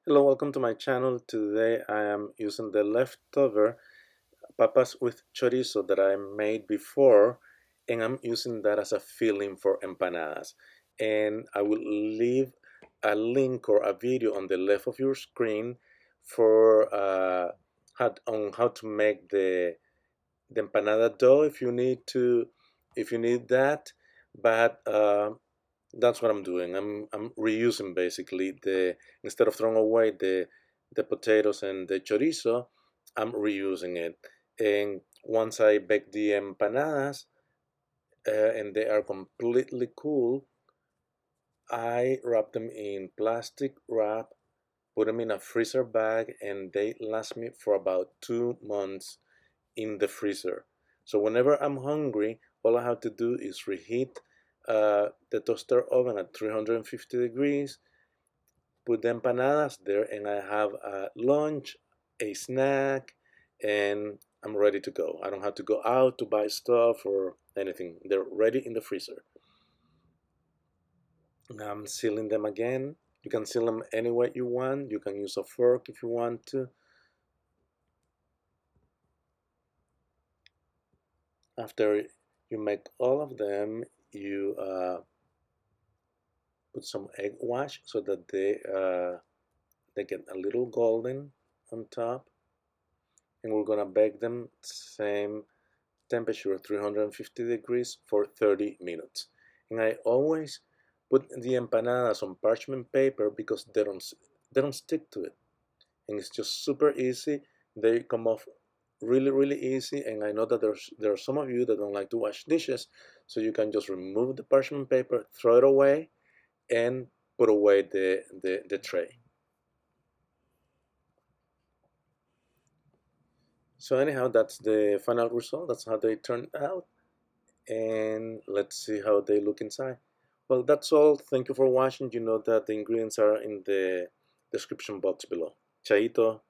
Hello, welcome to my channel. Today I am using the leftover papas with chorizo that I made before, and I'm using that as a filling for empanadas. And I will leave a link or a video on the left of your screen for how to make the empanada dough if you need that. But that's what I'm doing. I'm reusing basically instead of throwing away the potatoes and the chorizo, I'm reusing it. And once I bake the empanadas and they are completely cool, I wrap them in plastic wrap, put them in a freezer bag, and they last me for about 2 months in the freezer. So whenever I'm hungry, all I have to do is reheat the toaster oven at 350 degrees, put the empanadas there, and I have a lunch, a snack, and I'm ready to go. I don't have to go out to buy stuff or anything. They're ready in the freezer. I'm sealing them again. You can seal them any way you want. You can use a fork if you want to. After you make all of them, you put some egg wash so that they get a little golden on top. And we're gonna bake them same temperature, 350 degrees for 30 minutes. And I always put the empanadas on parchment paper because they don't stick to it, and it's just super easy. They come off really easy. And I know that there are some of you that don't like to wash dishes, so you can just remove the parchment paper, throw it away, and put away the tray. So anyhow, that's the final result. That's how they turned out. And let's see how they look inside. Well, that's all. Thank you for watching. You know that the ingredients are in the description box below. Chaito.